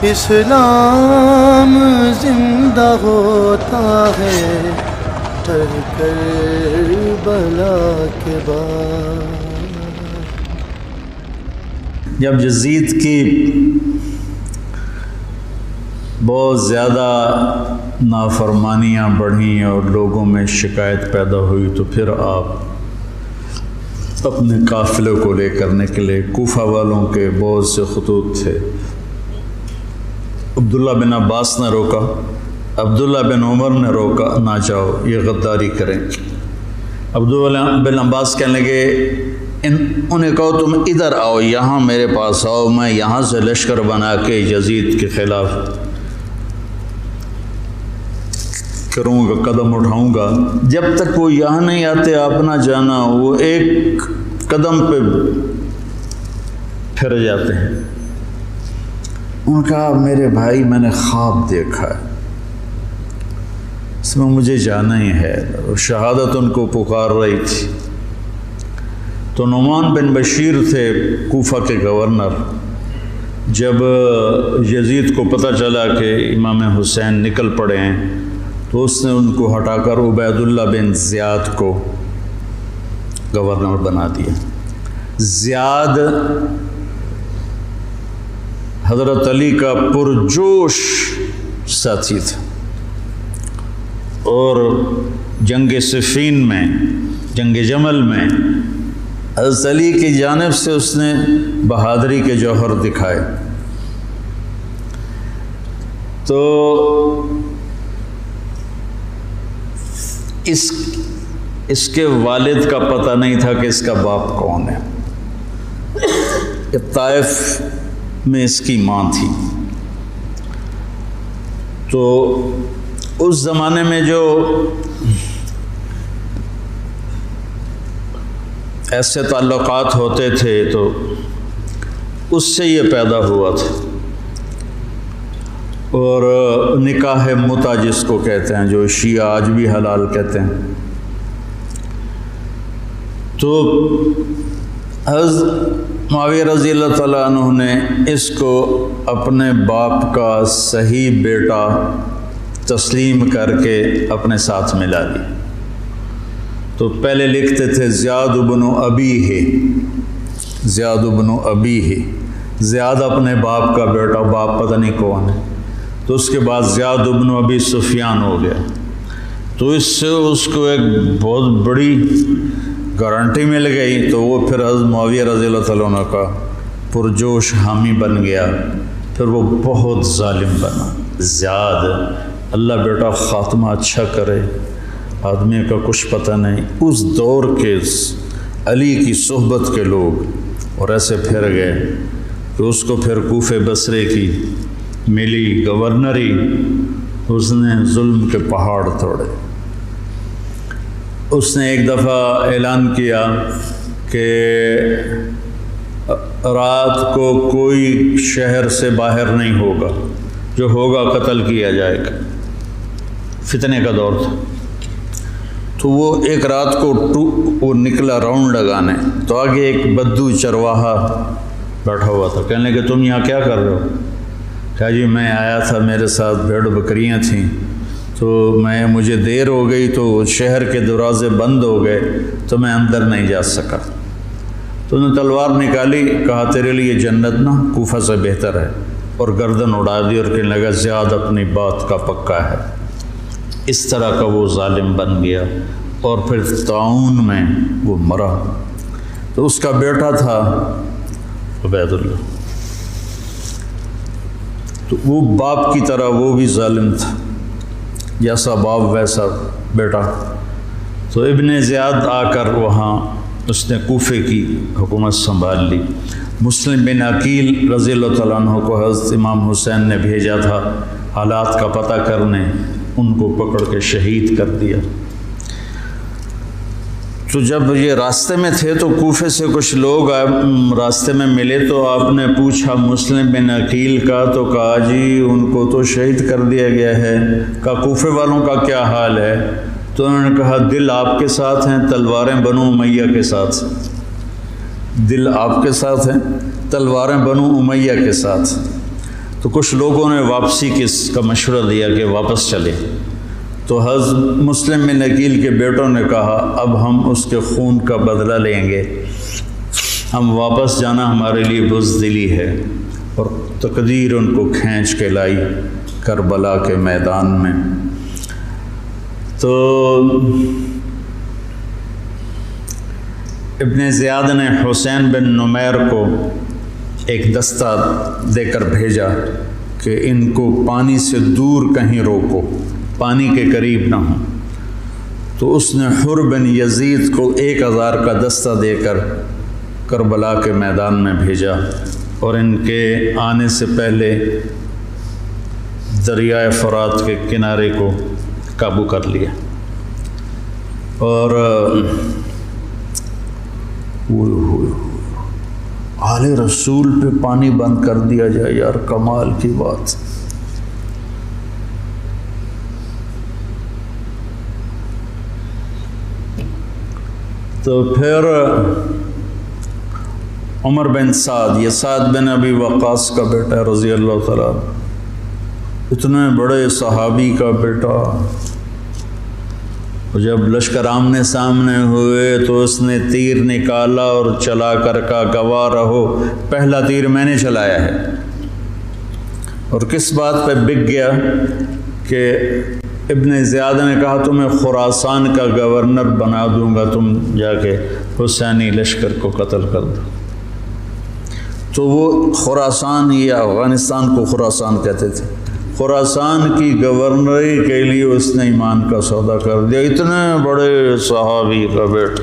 اسلام زندہ ہوتا ہے ہر کربلا کے بعد۔ جب یزید کی بہت زیادہ نافرمانیاں بڑھیں اور لوگوں میں شکایت پیدا ہوئی تو پھر آپ اپنے قافلے کو لے کر نکلے۔ کوفہ والوں کے بہت سے خطوط تھے۔ عبداللہ بن عباس نے روکا، عبداللہ بن عمر نے روکا، نہ جاؤ، یہ غداری کریں۔ عبداللہ بن عباس کہنے لگے انہیں کہو تم ادھر آؤ، یہاں میرے پاس آؤ، میں یہاں سے لشکر بنا کے یزید کے خلاف کروں گا، قدم اٹھاؤں گا۔ جب تک وہ یہاں نہیں آتے آپ نہ جانا، وہ ایک قدم پہ پھر جاتے ہیں۔ انہوں نے کہا میرے بھائی میں نے خواب دیکھا ہے، اس میں مجھے جانا ہی ہے، اور شہادت ان کو پکار رہی تھی۔ تو نعمان بن بشیر تھے کوفہ کے گورنر۔ جب یزید کو پتہ چلا کہ امام حسین نکل پڑے ہیں تو اس نے ان کو ہٹا کر عبید اللہ بن زیاد کو گورنر بنا دیا۔ زیاد حضرت علی کا پرجوش ساتھی تھا، اور جنگ صفین میں، جنگ جمل میں حضرت علی کی جانب سے اس نے بہادری کے جوہر دکھائے۔ تو اس کے والد کا پتہ نہیں تھا کہ اس کا باپ کون ہے۔ طائف میں اس کی ماں تھی۔ تو اس زمانے میں جو ایسے تعلقات ہوتے تھے تو اس سے یہ پیدا ہوا تھا۔ اور نکاح متع جس کو کہتے ہیں، جو شیعہ آج بھی حلال کہتے ہیں۔ تو حضرت معاویہ رضی اللہ تعالیٰ عنہ نے اس کو اپنے باپ کا صحیح بیٹا تسلیم کر کے اپنے ساتھ ملا لی۔ تو پہلے لکھتے تھے زیاد بن ابیہ، زیاد بن ابیہ، زیاد اپنے باپ کا بیٹا، باپ پتہ نہیں کون ہے۔ تو اس کے بعد زیاد بن ابی سفیان ہو گیا۔ تو اس سے اس کو ایک بہت بڑی گارنٹی مل گئی۔ تو وہ پھر حضرت معاویہ رضی اللہ تعالیٰ عنہ کا پرجوش حامی بن گیا۔ پھر وہ بہت ظالم بنا زیاد۔ اللہ بیٹا خاتمہ اچھا کرے، آدمی کا کچھ پتہ نہیں۔ اس دور کے علی کی صحبت کے لوگ اور ایسے پھر گئے کہ اس کو پھر کوفے بصرے کی ملی گورنری، اس نے ظلم کے پہاڑ توڑے۔ اس نے ایک دفعہ اعلان کیا کہ رات کو کوئی شہر سے باہر نہیں ہوگا، جو ہوگا قتل کیا جائے گا۔ فتنے کا دور تھا۔ تو وہ ایک رات کو وہ نکلا راؤنڈ لگانے، تو آگے ایک بدو چرواہا بیٹھا ہوا تھا۔ کہنے لگے تم یہاں کیا کر رہے ہو؟ کہا جی میں آیا تھا، میرے ساتھ بھیڑ بکریاں تھیں، تو مجھے دیر ہو گئی تو شہر کے دروازے بند ہو گئے تو میں اندر نہیں جا سکا۔ تو انہوں نے تلوار نکالی، کہا تیرے لیے جنت نہ کوفہ سے بہتر ہے، اور گردن اڑا دی اور کہنے لگا زیاد اپنی بات کا پکا ہے۔ اس طرح کا وہ ظالم بن گیا، اور پھر طاعون میں وہ مرا۔ تو اس کا بیٹا تھا عبید اللہ، تو وہ باپ کی طرح وہ بھی ظالم تھا، جیسا باپ ویسا بیٹا۔ تو ابن زیاد آ کر وہاں اس نے کوفے کی حکومت سنبھال لی۔ مسلم بن عقیل رضی اللہ تعالیٰ عنہ کو حضرت امام حسین نے بھیجا تھا حالات کا پتہ کرنے، ان کو پکڑ کے شہید کر دیا۔ تو جب یہ راستے میں تھے تو کوفے سے کچھ لوگ راستے میں ملے، تو آپ نے پوچھا مسلم بن عقیل کا، تو کہا جی ان کو تو شہید کر دیا گیا ہے۔ کہا کوفے والوں کا کیا حال ہے؟ تو انہوں نے کہا دل آپ کے ساتھ ہیں، تلواریں بنو امیہ کے ساتھ۔ دل آپ کے ساتھ ہیں، تلواریں بنو امیہ کے ساتھ۔ تو کچھ لوگوں نے واپسی کا مشورہ دیا کہ واپس چلے، تو حضرت مسلم بن عقیل کے بیٹوں نے کہا اب ہم اس کے خون کا بدلہ لیں گے، ہم واپس جانا ہمارے لیے بزدلی ہے، اور تقدیر ان کو کھینچ کے لائی کربلا کے میدان میں۔ تو ابن زیاد نے حسین بن نمیر کو ایک دستہ دے کر بھیجا کہ ان کو پانی سے دور کہیں روکو، پانی کے قریب نہ ہوں۔ تو اس نے حر بن یزید کو 1000 کا دستہ دے کر کربلا کے میدان میں بھیجا، اور ان کے آنے سے پہلے دریائے فرات کے کنارے کو قابو کر لیا۔ اور آل رسول پہ پانی بند کر دیا جائے، یار کمال کی بات۔ تو پھر عمر بن سعد، یہ سعد بن ابی وقاص کا بیٹا رضی اللہ تعالیٰ، اتنے بڑے صحابی کا بیٹا، جب لشکر آمنے سامنے ہوئے تو اس نے تیر نکالا اور چلا کر کہا گواہ رہو پہلا تیر میں نے چلایا ہے، اور کس بات پہ بک گیا کہ ابن زیاد نے کہا تمہیں خراسان کا گورنر بنا دوں گا، تم جا کے حسینی لشکر کو قتل کر دو۔ تو وہ خراسان یا افغانستان کو خراسان کہتے تھے، خراسان کی گورنری کے لیے اس نے ایمان کا سودا کر دیا، اتنے بڑے صحابی کا بیٹا۔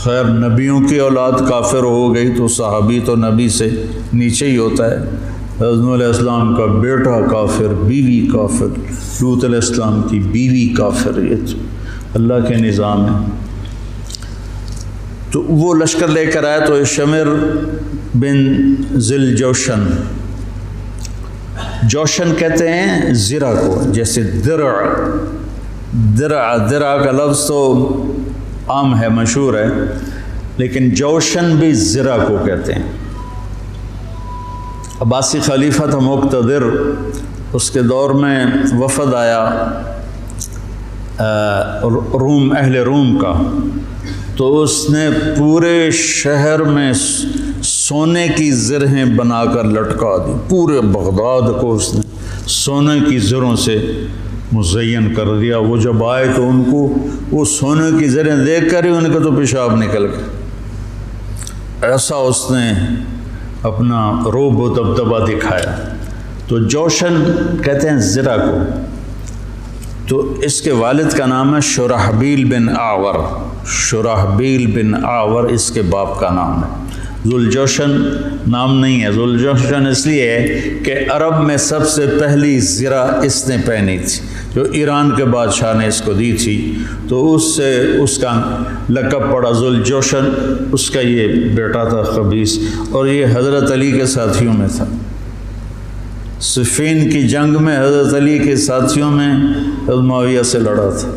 خیر نبیوں کی اولاد کافر ہو گئی تو صحابی تو نبی سے نیچے ہی ہوتا ہے۔ حضرت علیہ السلام کا بیٹا کافر، بیوی کافر، لوط علیہ السلام کی بیوی کافر، یہ تو اللہ کے نظام ہے۔ تو وہ لشکر لے کر آیا تو شمر بن ذل جوشن، جوشن کہتے ہیں زرہ کو، جیسے درع کا لفظ تو عام ہے، مشہور ہے، لیکن جوشن بھی زرہ کو کہتے ہیں۔ عباسی خلیفہ تھا مقتدر، اس کے دور میں وفد آیا روم، اہل روم کا، تو اس نے پورے شہر میں سونے کی زرہیں بنا کر لٹکا دی، پورے بغداد کو اس نے سونے کی زروں سے مزین کر دیا۔ وہ جب آئے تو ان کو وہ سونے کی زریں دیکھ کر ہی ان کا تو پیشاب نکل گیا، ایسا اس نے اپنا روب و دبدبہ دکھایا۔ تو جوشن کہتے ہیں زرہ کو۔ تو اس کے والد کا نام ہے شرحبیل بن آور، شرحبیل بن آور اس کے باپ کا نام ہے۔ ذوالجوشن نام نہیں ہے، ذوالجوشن اس لیے ہے کہ عرب میں سب سے پہلی زرہ اس نے پہنی تھی، جو ایران کے بادشاہ نے اس کو دی تھی، تو اس سے اس کا لقب پڑا ذوالجوشن۔ اس کا یہ بیٹا تھا خبیث، اور یہ حضرت علی کے ساتھیوں میں تھا۔ صفین کی جنگ میں حضرت علی کے ساتھیوں میں حضرت معاویہ سے لڑا تھا،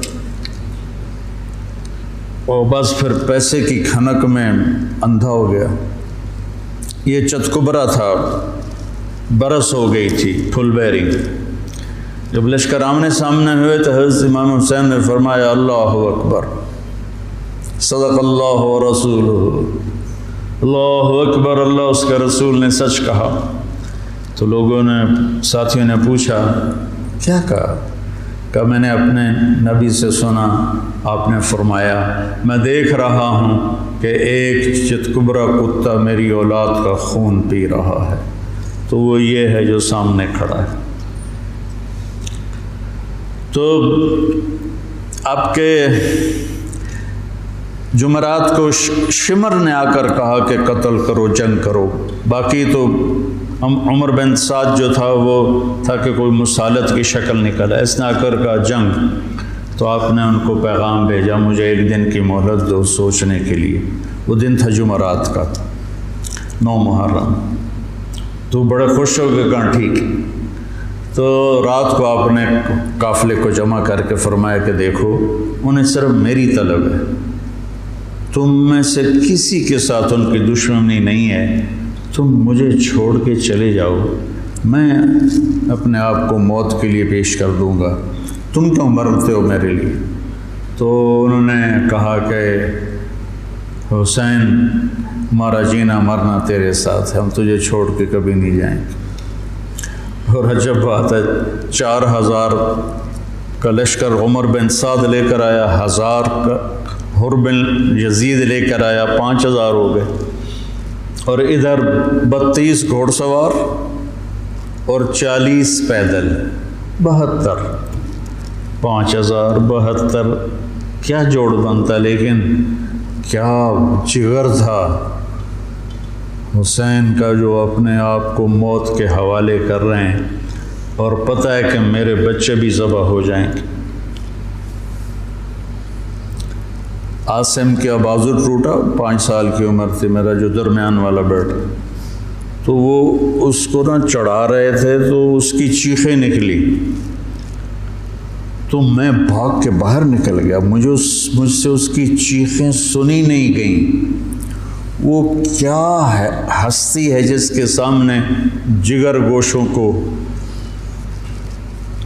اور بس پھر پیسے کی کھنک میں اندھا ہو گیا۔ یہ چتکبرا تھا، برس ہو گئی تھی، پھل بیرنگ۔ جب لشکر آمنے سامنے ہوئے تو حضرت امام حسین نے فرمایا اللہ اکبر، صدق اللہ و رسولہ، اللہ اکبر، اللہ اس کے رسول نے سچ کہا۔ تو لوگوں نے، ساتھیوں نے پوچھا کیا کہا؟ کہ میں نے اپنے نبی سے سنا، آپ نے فرمایا میں دیکھ رہا ہوں کہ ایک چتکبرا کتا میری اولاد کا خون پی رہا ہے، تو وہ یہ ہے جو سامنے کھڑا ہے۔ تو آپ کے جمعرات کو شمر نے آ کر کہا کہ قتل کرو، جنگ کرو، باقی تو عمر بن سعد جو تھا وہ تھا کہ کوئی مسالت کی شکل نکلا، اس نے آ کر کہا جنگ۔ تو آپ نے ان کو پیغام بھیجا مجھے ایک دن کی مہلت دو سوچنے کے لیے۔ وہ دن تھا جمعرات کا، 9 محرم۔ تو بڑے خوش ہو گئے، کہا ٹھیک۔ تو رات کو آپ نے قافلے کو جمع کر کے فرمایا کہ دیکھو انہیں صرف میری طلب ہے، تم میں سے کسی کے ساتھ ان کی دشمنی نہیں ہے، تم مجھے چھوڑ کے چلے جاؤ، میں اپنے آپ کو موت کے لیے پیش کر دوں گا، تم کیوں مرتے ہو میرے لیے؟ تو انہوں نے کہا کہ حسین، ہمارا جینا مرنا تیرے ساتھ ہے، ہم تجھے چھوڑ کے کبھی نہیں جائیں گے۔ اور عجب بات ہے، 4000 کا لشکر عمر بن سعد لے کر آیا، 1000 کا حر بن یزید لے کر آیا، 5000 ہو گئے، اور ادھر 32 گھوڑ سوار اور 40 پیدل، 72، 5000 72، کیا جوڑ بنتا، لیکن کیا جگر تھا حسین کا، جو اپنے آپ کو موت کے حوالے کر رہے ہیں اور پتہ ہے کہ میرے بچے بھی ذبح ہو جائیں گے۔ عاصم کا بازو ٹوٹا، 5 سال کی عمر تھی، میرا جو درمیان والا بیٹا، تو وہ اس کو نہ چڑھا رہے تھے تو اس کی چیخیں نکلی، تو میں بھاگ کے باہر نکل گیا، مجھ سے اس کی چیخیں سنی نہیں گئیں۔ وہ کیا ہے ہستی ہے جس کے سامنے جگر گوشوں کو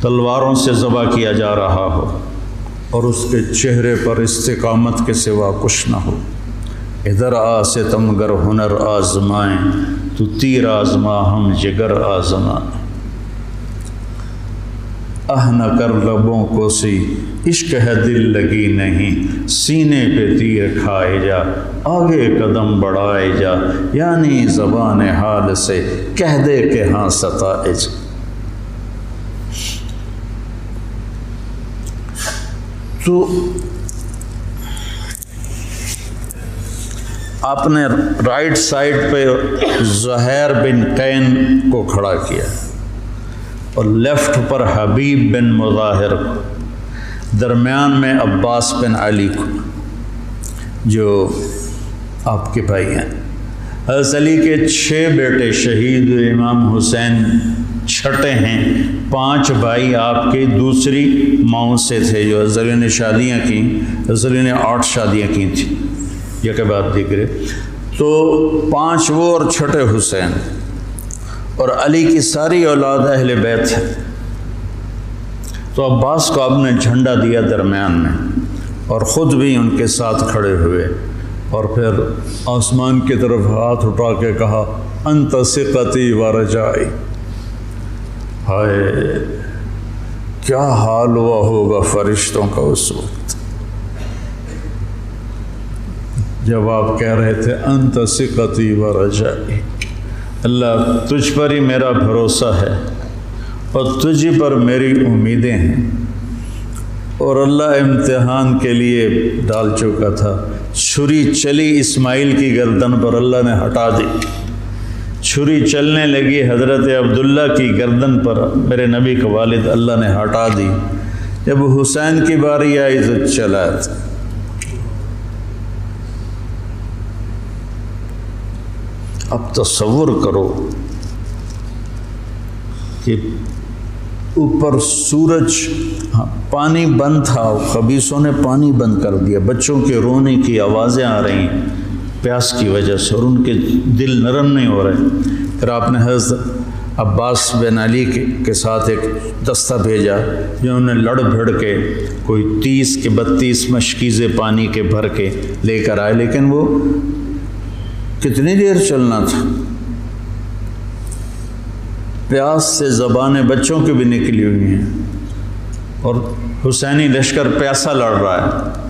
تلواروں سے ذبح کیا جا رہا ہو اور اس کے چہرے پر استقامت کے سوا کچھ نہ ہو۔ ادھر آ ستمگر ہنر آزمائیں، تو تیر آزما ہم جگر آزمائیں۔ نہ کر لبوں کو سی، عشق ہے دل لگی نہیں، سینے پہ تیر کھائے جا، آگے قدم بڑھائے جا، یعنی زبان حال سے کہہ دے کہ ہاں ستائج۔ تو آپ نے رائٹ سائڈ پہ زہیر بن قین کو کھڑا کیا اور لیفٹ پر حبیب بن مظاہر کو، درمیان میں عباس بن علی کو، جو آپ کے بھائی ہیں۔ حضرت علی کے 6 بیٹے شہید ہوئے، امام حسین چھٹے ہیں، 5 بھائی آپ کے دوسری ماؤں سے تھے، جو حضرت علی نے شادیاں کی، حضرت علی نے 8 شادیاں کی تھیں، یہ کہ بات دیکھ رہے، تو 5 وہ اور چھٹے حسین، اور علی کی ساری اولاد اہل بیت ہے۔ تو عباس کو آپ نے جھنڈا دیا درمیان میں، اور خود بھی ان کے ساتھ کھڑے ہوئے، اور پھر آسمان کی طرف ہاتھ اٹھا کے کہا، انت ثقتی و رجائی۔ ہائے کیا حال ہوا ہوگا فرشتوں کا اس وقت جب آپ کہہ رہے تھے انت ثقتی و رجائی، اللہ تجھ پر ہی میرا بھروسہ ہے اور تجھ پر میری امیدیں ہیں۔ اور اللہ امتحان کے لیے ڈال چکا تھا، چھری چلی اسماعیل کی گردن پر، اللہ نے ہٹا دی، چھری چلنے لگی حضرت عبداللہ کی گردن پر، میرے نبی کا والد، اللہ نے ہٹا دی۔ جب حسین کی باری آئی تو چلا تھا۔ اب تصور کرو کہ اوپر سورج، پانی بند تھا، خبیثوں نے پانی بند کر دیا، بچوں کے رونے کی آوازیں آ رہی ہیں پیاس کی وجہ سے، اور ان کے دل نرم نہیں ہو رہے۔ پھر آپ نے حضرت عباس بن علی کے ساتھ ایک دستہ بھیجا، جنہوں نے لڑ بھڑ کے کوئی 30 کے 32 مشکیزیں پانی کے بھر کے لے کر آئے، لیکن وہ کتنی دیر چلنا تھا، پیاس سے زبانیں بچوں کی بھی نکلی ہوئی ہیں، اور حسینی لشکر پیاسا لڑ رہا ہے،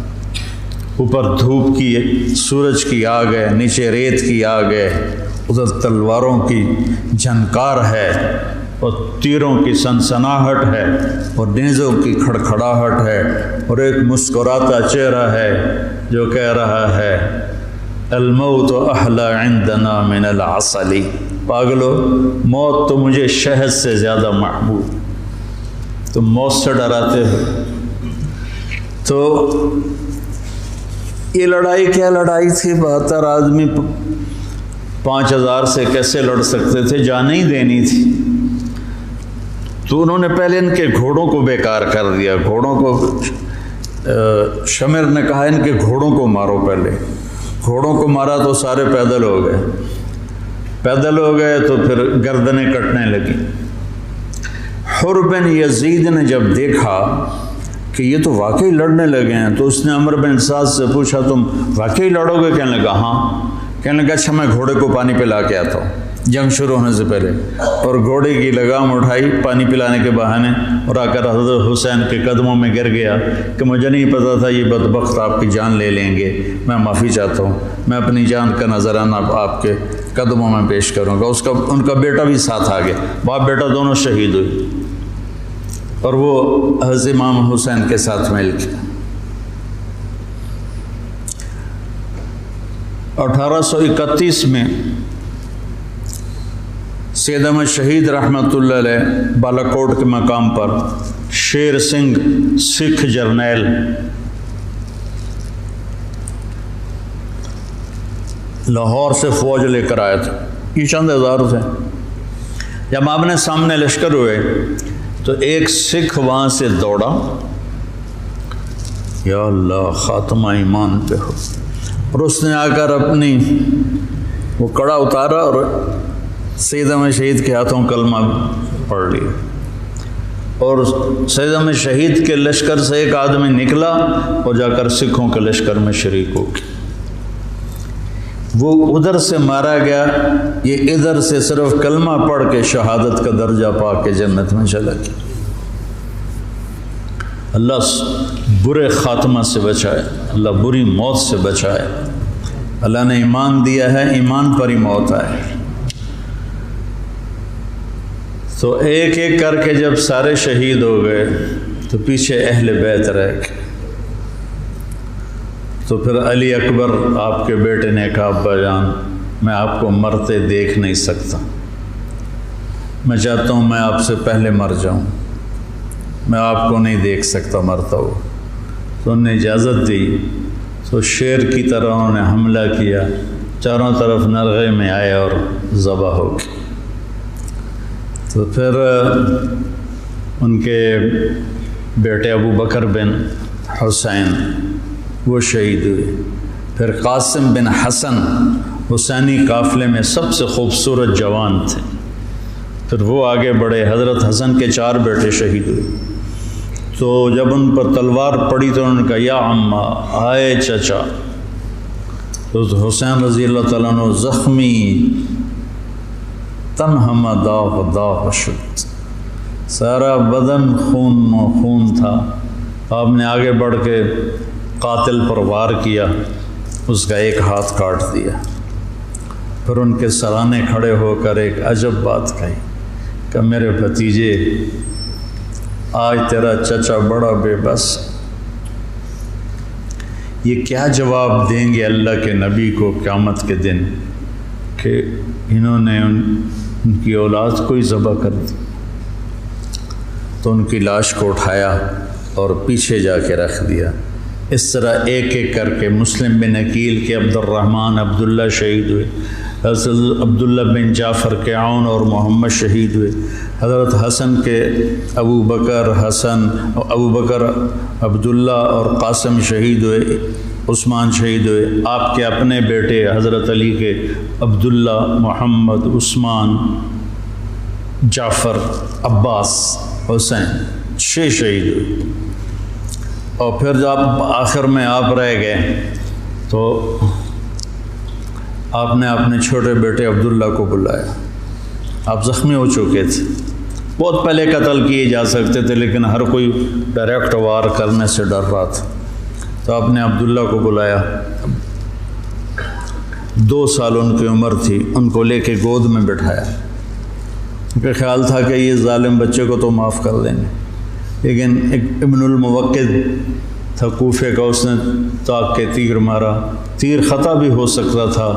اوپر دھوپ کی، سورج کی آگ ہے، نیچے ریت کی آگ ہے، ادھر تلواروں کی جھنکار ہے، اور تیروں کی سنسناہٹ ہے، اور نیزوں کی کھڑکھڑاہٹ ہے، اور ایک مسکراتا چہرہ ہے جو کہہ رہا ہے الموت احلی عندنا من العسل، پاگلو موت تو مجھے شہد سے زیادہ محبوب، تم موت سے ڈراتے ہو۔ تو یہ لڑائی کیا لڑائی تھی، 72 آدمی 5000 سے کیسے لڑ سکتے تھے، جانیں ہی دینی تھی۔ تو انہوں نے پہلے ان کے گھوڑوں کو بیکار کر دیا، گھوڑوں کو، شمر نے کہا ان کے گھوڑوں کو مارو، پہلے گھوڑوں کو مارا تو سارے پیدل ہو گئے، پیدل ہو گئے تو پھر گردنیں کٹنے لگی۔ حر بن یزید نے جب دیکھا کہ یہ تو واقعی لڑنے لگے ہیں تو اس نے عمرو بن سعد سے پوچھا تم واقعی لڑو گے؟ کہنے لگا ہاں۔ کہنے لگا اچھا میں گھوڑے کو پانی پلا کے آتا ہوں جنگ شروع ہونے سے پہلے، اور گھوڑے کی لگام اٹھائی پانی پلانے کے بہانے، اور آ کر حضرت حسین کے قدموں میں گر گیا کہ مجھے نہیں پتا تھا یہ بدبخت آپ کی جان لے لیں گے، میں معافی چاہتا ہوں، میں اپنی جان کا نذرانہ آپ کے قدموں میں پیش کروں گا۔ ان کا بیٹا بھی ساتھ آ گیا، باپ بیٹا دونوں شہید ہوئے، اور وہ حضرت امام حسین کے ساتھ مل گیا۔ 1831 میں سید احمد شہید رحمۃ اللہ علیہ بالاکوٹ کے مقام پر شیر سنگھ سکھ جرنیل لاہور سے فوج لے کر آئے تھے، یہ چند ہزار تھے۔ جب آمنے سامنے لشکر ہوئے تو ایک سکھ وہاں سے دوڑا، یا اللہ خاتمہ ایمان پہ ہو، اور اس نے آ کر اپنی وہ کڑا اتارا اور سید احمد شہید کے ہاتھوں کلمہ پڑھ لیا، اور سید احمد شہید کے لشکر سے ایک آدمی نکلا اور جا کر سکھوں کے لشکر میں شریک ہو گیا۔ وہ ادھر سے مارا گیا، یہ ادھر سے صرف کلمہ پڑھ کے شہادت کا درجہ پا کے جنت میں چلا گیا۔ اللہ برے خاتمہ سے بچائے، اللہ بری موت سے بچائے۔ اللہ نے ایمان دیا ہے، ایمان پر ہی موت آئے۔ تو ایک ایک کر کے جب سارے شہید ہو گئے تو پیچھے اہل بیت رہ گئے۔ تو پھر علی اکبر آپ کے بیٹے نے کہا ابا جان میں آپ کو مرتے دیکھ نہیں سکتا، میں چاہتا ہوں میں آپ سے پہلے مر جاؤں، میں آپ کو نہیں دیکھ سکتا مرتا ہو۔ تو انہوں نے اجازت دی، تو شیر کی طرح انہوں نے حملہ کیا، چاروں طرف نرغے میں آئے اور ذبح ہو گئے۔ تو پھر ان کے بیٹے ابو بکر بن حسین وہ شہید ہوئے۔ پھر قاسم بن حسن حسینی قافلے میں سب سے خوبصورت جوان تھے، پھر وہ آگے بڑھے، حضرت حسن کے 4 بیٹے شہید ہوئے۔ تو جب ان پر تلوار پڑی تو انہوں نے کہا یا عمّا، آئے چچا۔ تو حسین رضی اللہ تعالیٰ عنہ زخمی تنہم داغ داغ شد، سارا بدن خون و خون تھا۔ آپ نے آگے بڑھ کے قاتل پر وار کیا، اس کا ایک ہاتھ کاٹ دیا۔ پھر ان کے سرانے کھڑے ہو کر ایک عجب بات کہی کہ میرے بھتیجے آج تیرا چچا بڑا بے بس، یہ کیا جواب دیں گے اللہ کے نبی کو قیامت کے دن کہ انہوں نے ان کی اولاد کو ہی ذبح کر دی۔ تو ان کی لاش کو اٹھایا اور پیچھے جا کے رکھ دیا۔ اس طرح ایک ایک کر کے مسلم بن عقیل کے عبد الرحمن عبداللہ شہید ہوئے، حضرت عبداللہ بن جعفر کے عون اور محمد شہید ہوئے، حضرت حسن کے ابو بکر عبداللہ اور قاسم شہید ہوئے، عثمان شہید ہوئے۔ آپ کے اپنے بیٹے حضرت علی کے عبداللہ، محمد، عثمان، جعفر، عباس، حسین 6 شہید ہوئے۔ اور پھر جب آخر میں آپ رہ گئے تو آپ نے اپنے چھوٹے بیٹے عبداللہ کو بلایا۔ آپ زخمی ہو چکے تھے، بہت پہلے قتل کیے جا سکتے تھے لیکن ہر کوئی ڈائریکٹ وار کرنے سے ڈر رہا تھا۔ تو آپ نے عبداللہ کو بلایا، 2 سال ان کی عمر تھی، ان کو لے کے گود میں بٹھایا۔ ان کا خیال تھا کہ یہ ظالم بچے کو تو معاف کر دیں گے، لیکن ایک ابن الموقد تھا کوفے کا، اس نے طاق کے تیر مارا۔ تیر خطا بھی ہو سکتا تھا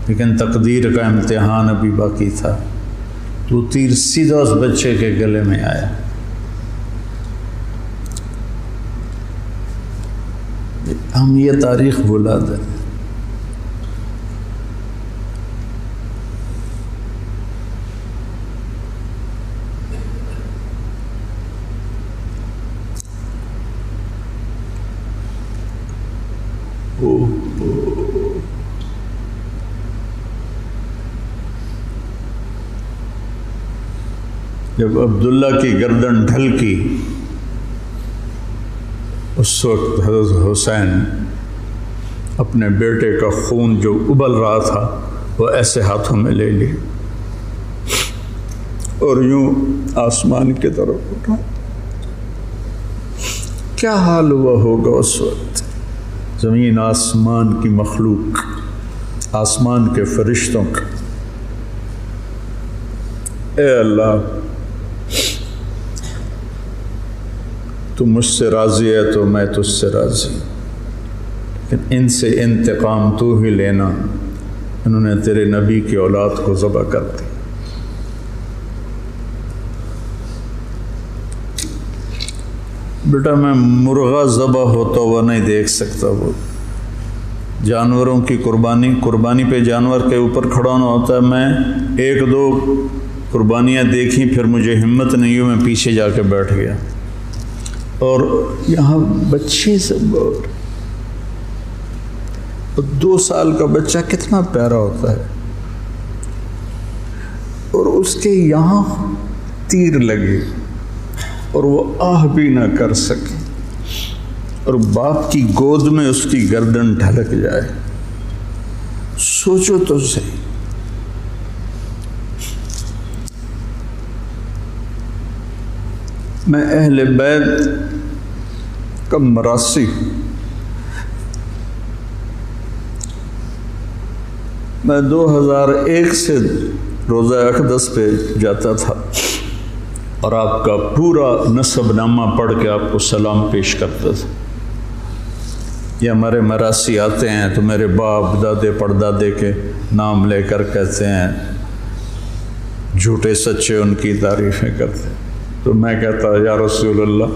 لیکن تقدیر کا امتحان ابھی باقی تھا، تو تیر سیدھا اس بچے کے گلے میں آیا۔ ہم یہ تاریخ بھلا دیں۔ جب عبداللہ کی گردن ڈھلکی اس وقت حضرت حسین اپنے بیٹے کا خون جو ابل رہا تھا وہ ایسے ہاتھوں میں لے لی اور یوں آسمان کی طرف اٹھا. کیا حال ہوا ہوگا اس وقت زمین آسمان کی مخلوق، آسمان کے فرشتوں کا. اے اللہ تو مجھ سے راضی ہے تو میں تجھ سے راضی، لیکن ان سے انتقام تو ہی لینا. انہوں نے تیرے نبی کی اولاد کو ذبح کر دی. بیٹا میں مرغا ذبح ہوتا ہوا نہیں دیکھ سکتا. وہ جانوروں کی قربانی پہ جانور کے اوپر کھڑا ہونا ہوتا ہے. میں ایک دو قربانیاں دیکھیں پھر مجھے ہمت نہیں ہوئی، میں پیچھے جا کے بیٹھ گیا. اور یہاں بچے سب، 2 سال کا بچہ کتنا پیارا ہوتا ہے، اور اس کے یہاں تیر لگے اور وہ آہ بھی نہ کر سکے، اور باپ کی گود میں اس کی گردن ڈھلک جائے. سوچو تو صحیح. میں اہل بیت کا مراسی ہوں. میں 2001 سے روزہ اقدس پہ جاتا تھا اور آپ کا پورا نسب نامہ پڑھ کے آپ کو سلام پیش کرتا تھا. یہ ہمارے مراسی آتے ہیں تو میرے باپ دادے پردادے کے نام لے کر کہتے ہیں، جھوٹے سچے ان کی تعریفیں کرتے ہیں. تو میں کہتا یا رسول اللہ،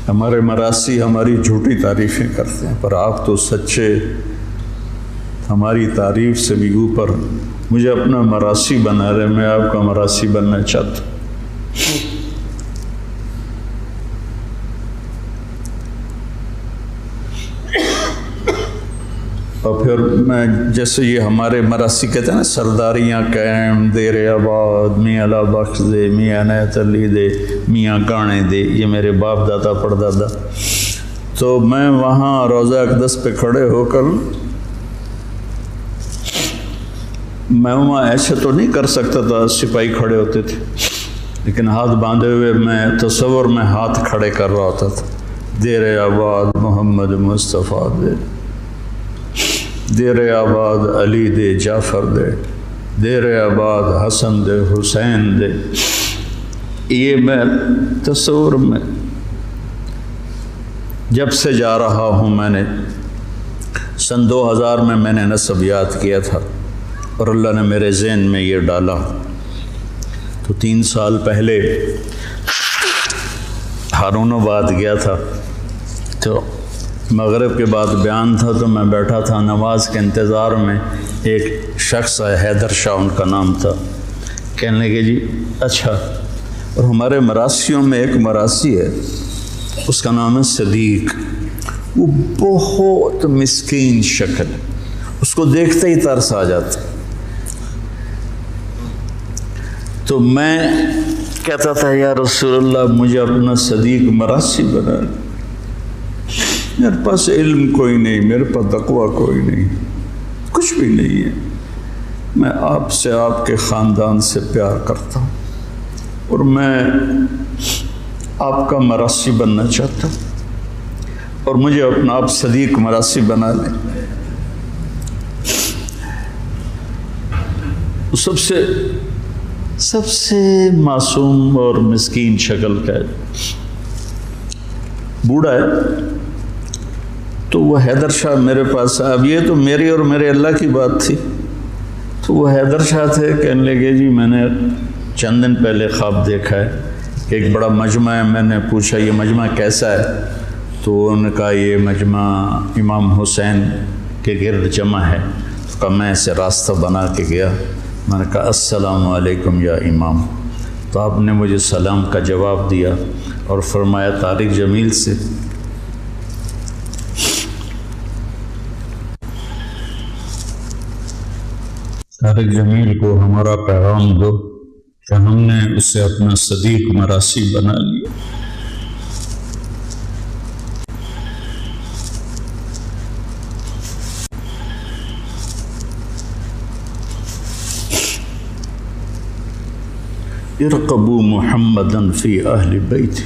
ہمارے مراسی ہماری جھوٹی تعریفیں کرتے ہیں، پر آپ تو سچے، ہماری تعریف سے بھی اوپر. مجھے اپنا مراسی بنا رہے، میں آپ کا مراسی بننا چاہتا ہوں. اور پھر میں جیسے یہ ہمارے مراسی کہتے ہیں نا، سرداریاں قائم، دیر آباد، میاں لا بخش دے، میاں عنایت علی دے، میاں گانے دے، یہ میرے باپ دادا پردادا. تو میں وہاں روزہ اقدس پہ کھڑے ہو کر میں وہاں ایسے تو نہیں کر سکتا تھا، سپاہی کھڑے ہوتے تھے، لیکن ہاتھ باندھے ہوئے میں تصور میں ہاتھ کھڑے کر رہا ہوتا تھا. دیر آباد محمد مصطفیٰ دے، دیر آباد علی دے جعفر دے، دیر آباد حسن دے حسین دے. یہ میں تصور میں جب سے جا رہا ہوں. میں نے سن 2000 میں نے نسب یاد کیا تھا اور اللہ نے میرے ذہن میں یہ ڈالا. تو 3 سال پہلے ہارون آباد گیا تھا، تو مغرب کے بعد بیان تھا، تو میں بیٹھا تھا نماز کے انتظار میں. ایک شخص ہے حیدر شاہ ان کا نام تھا، کہنے لگے جی اچھا. اور ہمارے مراسیوں میں ایک مراسی ہے، اس کا نام ہے صدیق. وہ بہت مسکین شکل ہے، اس کو دیکھتے ہی ترس آ جاتا. تو میں کہتا تھا یا رسول اللہ مجھے اپنا صدیق مراسی بنا. میرے پاس علم کوئی نہیں، میرے پاس تقویٰ کوئی نہیں، کچھ بھی نہیں ہے. میں آپ سے، آپ کے خاندان سے پیار کرتا ہوں اور میں آپ کا مراسی بننا چاہتا ہوں، اور مجھے اپنا آپ صدیق مراسی بنا لیں. سب سے معصوم اور مسکین شکل کا ہے، بوڑھا ہے. تو وہ حیدر شاہ میرے پاس، اب یہ تو میری اور میرے اللہ کی بات تھی. تو وہ حیدر شاہ تھے، کہنے لگے جی میں نے چند دن پہلے خواب دیکھا ہے کہ ایک بڑا مجمع ہے. میں نے پوچھا یہ مجمع کیسا ہے؟ تو انہوں نے کہا یہ مجمع امام حسین کے گرد جمع ہے. تو کہا میں اسے راستہ بنا کے گیا. میں نے کہا السلام علیکم یا امام. تو آپ نے مجھے سلام کا جواب دیا اور فرمایا طارق جمیل سے طارق جمیل کو ہمارا پیغام دو کہ ہم نے اسے اپنا صدیق مراسی بنا لیا۔ ارقبوا محمدًا فی اہل بیتہ،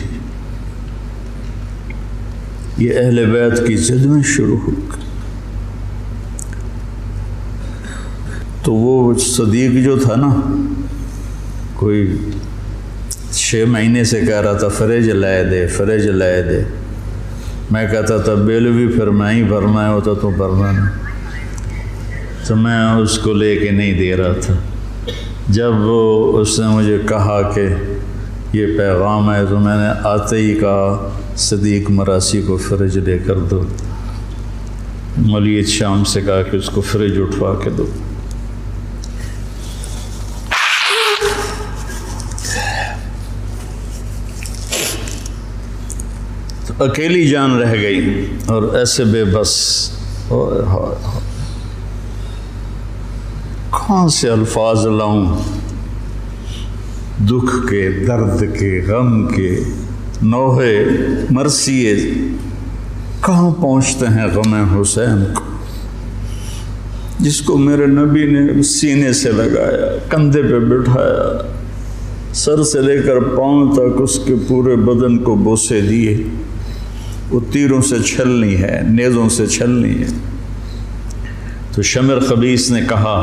یہ اہل بیت کی ضد میں شروع ہو گئی۔ تو وہ صدیق جو تھا نا، کوئی 6 مہینے سے کہہ رہا تھا فریج لائے دے، فریج لائے دے۔ میں کہتا تھا بل بھی پھر میں ہی بھرنا ہوتا تو بھرنا نہیں، تو میں اس کو لے کے نہیں دے رہا تھا۔ جب اس نے مجھے کہا کہ یہ پیغام ہے تو میں نے آتے ہی کہا صدیق مراسی کو فریج لے کر دو۔ مولید شام سے کہا کہ اس کو فریج اٹھوا کے دو۔ تو اکیلی جان رہ گئی اور ایسے بے بس، کہاں سے الفاظ لاؤں، دکھ کے، درد کے، غم کے، نوحے مرثیے کہاں پہنچتے ہیں غم حسین کو، جس کو میرے نبی نے سینے سے لگایا، کندھے پہ بٹھایا، سر سے لے کر پاؤں تک اس کے پورے بدن کو بوسے دیے۔ وہ تیروں سے چھلنی ہے، نیزوں سے چھلنی ہے۔ تو شمر خبیث نے کہا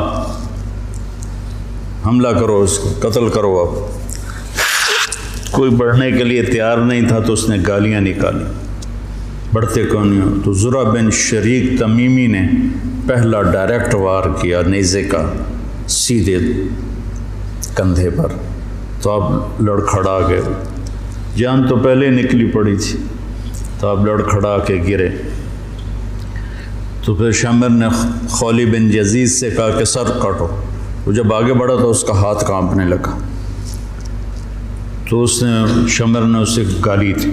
حملہ کرو، اس کو قتل کرو۔ اب کوئی بڑھنے کے لیے تیار نہیں تھا تو اس نے گالیاں نکالی، بڑھتے کون ہو؟ تو زرع بن شریک تمیمی نے پہلا ڈائریکٹ وار کیا نیزے کا سیدھے کندھے پر، تو اب لڑکھڑا گئے، جان تو پہلے نکلی پڑی تھی، تو اب لڑکھڑا کے گرے۔ تو پھر شمر نے خولی بن یزید سے کہا کہ سر کاٹو۔ وہ جب آگے بڑھا تو اس کا ہاتھ کانپنے لگا، تو شمر نے اسے گالی تھی،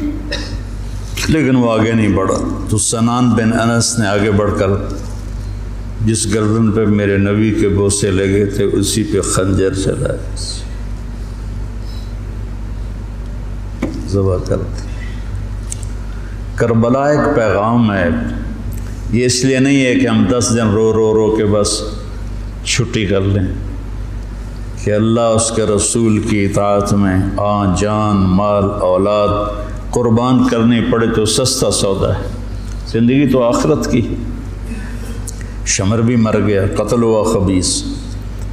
لیکن وہ آگے نہیں بڑھا۔ تو سنان بن انس نے آگے بڑھ کر جس گردن پہ میرے نبی کے بوسے لگے تھے اسی پہ خنجر چلائے، ذبح کر دی۔ کربلا ایک پیغام ہے، یہ اس لیے نہیں ہے کہ ہم 10 دن رو رو رو کے بس چھٹی کر لیں، کہ اللہ اس کے رسول کی اطاعت میں جان مال اولاد قربان کرنی پڑے تو سستا سودا ہے، زندگی تو آخرت کی۔ شمر بھی مر گیا، قتل ہوا خبیث،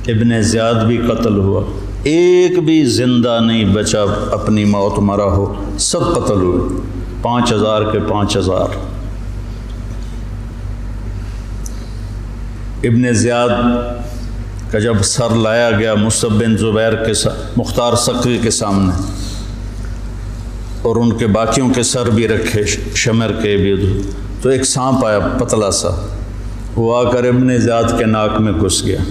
ابن زیاد بھی قتل ہوا، ایک بھی زندہ نہیں بچا اپنی موت مرا ہو، سب قتل ہوئے، 5000 کے 5000۔ ابن زیاد کا جب سر لایا گیا مصعب بن زبیر کے مختار سقفی کے سامنے، اور ان کے باقیوں کے سر بھی رکھے شمر کے بھی، تو ایک سانپ آیا پتلا سا، وہ آ کر ابن زیاد کے ناک میں گھس گیا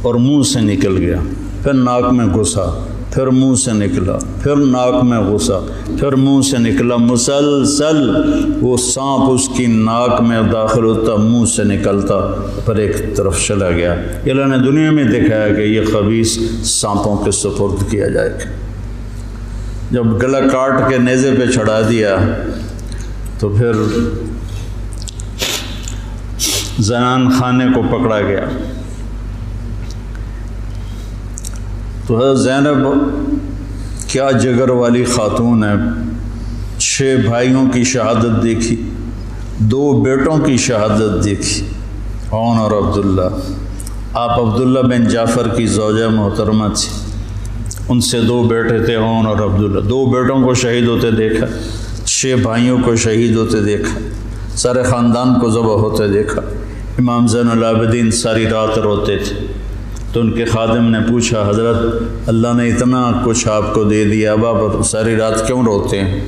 اور منہ سے نکل گیا، پھر ناک میں گھسا، پھر منہ سے نکلا، پھر ناک میں گھسا، پھر منہ سے نکلا، مسلسل وہ سانپ اس کی ناک میں داخل ہوتا، منہ سے نکلتا، پھر ایک طرف چلا گیا۔ اللہ نے دنیا میں دکھایا کہ یہ خبیث سانپوں کے سپرد کیا جائے گا۔ جب گلا کاٹ کے نیزے پہ چڑھا دیا تو پھر زنان خانے کو پکڑا گیا۔ تو حضرت زینب کیا جگر والی خاتون ہے، 6 بھائیوں کی شہادت دیکھی، 2 بیٹوں کی شہادت دیکھی، عون اور عبداللہ۔ آپ عبداللہ بن جعفر کی زوجہ محترمہ تھی، ان سے 2 بیٹے تھے، عون اور عبداللہ۔ 2 بیٹوں کو شہید ہوتے دیکھا، 6 بھائیوں کو شہید ہوتے دیکھا، سارے خاندان کو ذبح ہوتے دیکھا۔ امام زین العابدین ساری رات روتے تھے، تو ان کے خادم نے پوچھا حضرت اللہ نے اتنا کچھ آپ کو دے دیا، اب آپ ساری رات کیوں روتے ہیں؟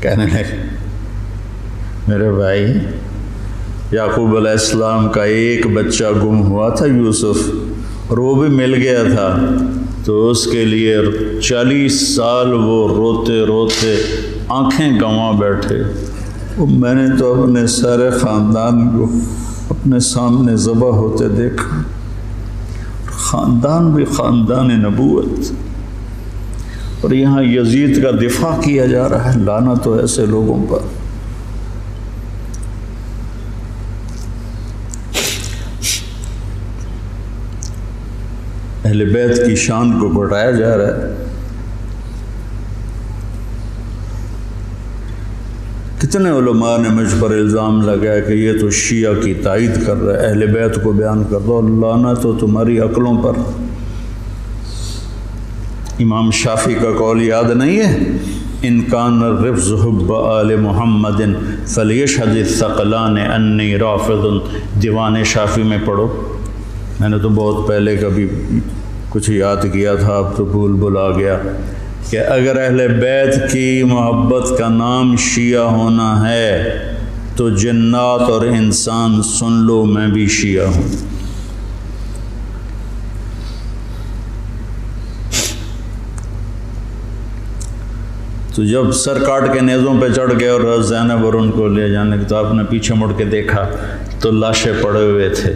کہنے لگے میرے بھائی یعقوب علیہ السلام کا ایک بچہ گم ہوا تھا یوسف، اور وہ بھی مل گیا تھا، تو اس کے لیے 40 سال وہ روتے روتے آنکھیں گنوا بیٹھے۔ میں نے تو اپنے سارے خاندان کو اپنے سامنے ذبح ہوتے دیکھا، خاندان بھی خاندان نبوت، اور یہاں یزید کا دفاع کیا جا رہا ہے۔ لعنت ہو ایسے لوگوں پر۔ اہل بیت کی شان کو بڑھایا جا رہا ہے۔ کتنے علماء نے مجھ پر الزام لگایا کہ یہ تو شیعہ کی تائید کر رہا ہے، اہل بیت کو بیان کر دو۔ لعنت تو تمہاری عقلوں پر۔ امام شافعی کا قول یاد نہیں ہے؟ ان کان الرفض حب آل محمد فلیشہد الثقلان انی رافض۔ دیوان شافعی میں پڑھو، میں نے تو بہت پہلے کبھی کچھ یاد کیا تھا، اب تو بھول آ گیا، کہ اگر اہل بیت کی محبت کا نام شیعہ ہونا ہے تو جنات اور انسان سن لو، میں بھی شیعہ ہوں۔ تو جب سر کاٹ کے نیزوں پہ چڑھ گئے اور زینب اور ان کو لے جانے کے، تو آپ نے پیچھے مڑ کے دیکھا تو لاشیں پڑے ہوئے تھے،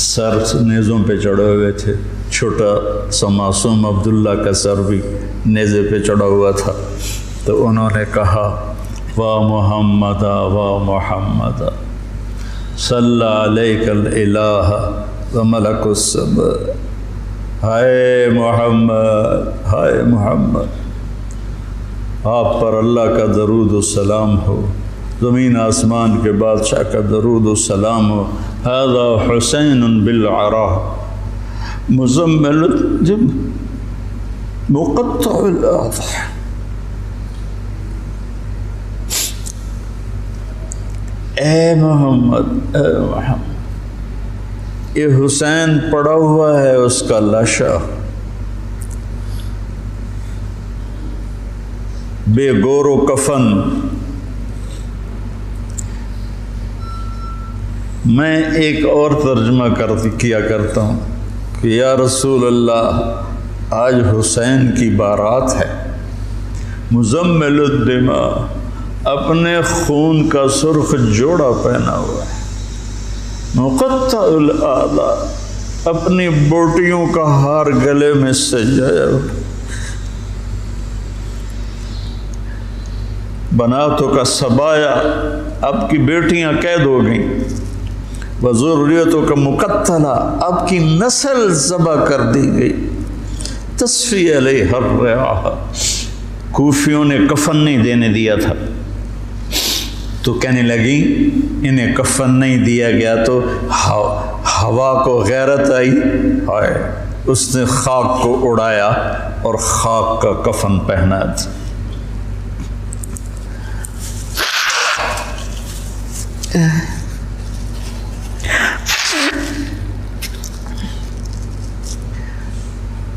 سر نیزوں پہ چڑھے ہوئے تھے۔ چھوٹا سا معصوم عبداللہ کا سر بھی نیزے پہ چڑھا ہوا تھا۔ تو انہوں نے کہا وا محمد وا محمد صلی علیک الالہ و ملک السماء۔ ہائے محمد، ہائے محمد، آپ پر اللہ کا درود و سلام ہو، زمین آسمان کے بادشاہ کا درود و سلام ہو۔ ھذا حسین بالعراء مزمل مقطع الاضحى۔ اے محمد، اے محمد، یہ حسین پڑا ہوا ہے، اس کا لاشا بے گور و کفن۔ میں ایک اور ترجمہ کیا کرتا ہوں کہ یا رسول اللہ، آج حسین کی بارات ہے، مزمل الدماء، اپنے خون کا سرخ جوڑا پہنا ہوا ہے، مقطع الاعضاء، اپنی بوٹیوں کا ہار گلے میں سجایا ہوا، بناتوں کا سبایا، اب کی بیٹیاں قید ہو گئیں، وذریتوں کا مقتلہ، اب کی نسل ذبح کر دی گئی، تصفی علیہ الرعاہ، کوفیوں نے کفن نہیں دینے دیا تھا، تو کہنے لگی انہیں کفن نہیں دیا گیا تو ہوا کو غیرت آئی، ہائے، اس نے خاک کو اڑایا اور خاک کا کفن پہنا تھا۔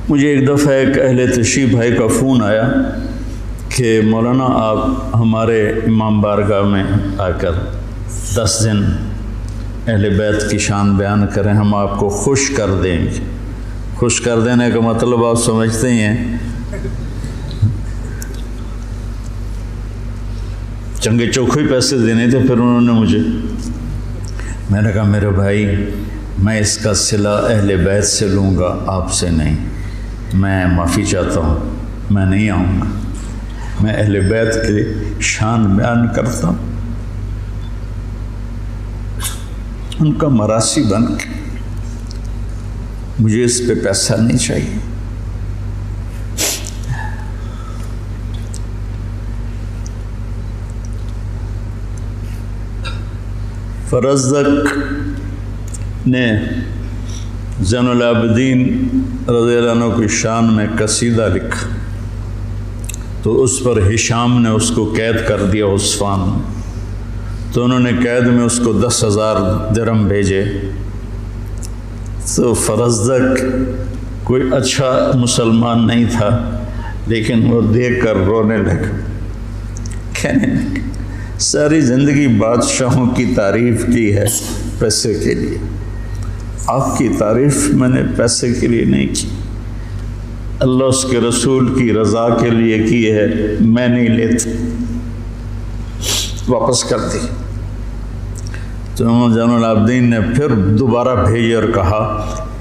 مجھے ایک دفعہ ایک اہل تشریف بھائی کا فون آیا کہ مولانا آپ ہمارے امام بارگاہ میں آ کر 10 دن اہل بیت کی شان بیان کریں، ہم آپ کو خوش کر دیں گے۔ خوش کر دینے کا مطلب آپ سمجھتے ہی ہیں، چنگے چوکھے پیسے دینے تھے۔ پھر انہوں نے مجھے، میں نے کہا میرے بھائی، میں اس کا صلہ اہل بیت سے لوں گا، آپ سے نہیں، میں معافی چاہتا ہوں، میں نہیں آؤں گا، میں اہل بیت کی شان بیان کرتا ہوں، ان کا مراسی بن کے، مجھے اس پہ پیسہ نہیں چاہیے۔ فرزدق نے زین العابدین رضی اللہ عنہ کی شان میں قصیدہ لکھا، تو اس پر ہشام نے اس کو قید کر دیا عثمان میں، تو انہوں نے قید میں اس کو 10,000 درہم بھیجے۔ تو فرزدق کوئی اچھا مسلمان نہیں تھا، لیکن وہ دیکھ کر رونے لگا، کہنے لگا ساری زندگی بادشاہوں کی تعریف کی ہے پیسے کے لیے، آپ کی تعریف میں نے پیسے کے لیے نہیں کی، اللہ اس کے رسول کی رضا کے لیے کی ہے، میں نہیں لیتا، واپس کر دی۔ تو زین العابدین نے پھر دوبارہ بھیجے اور کہا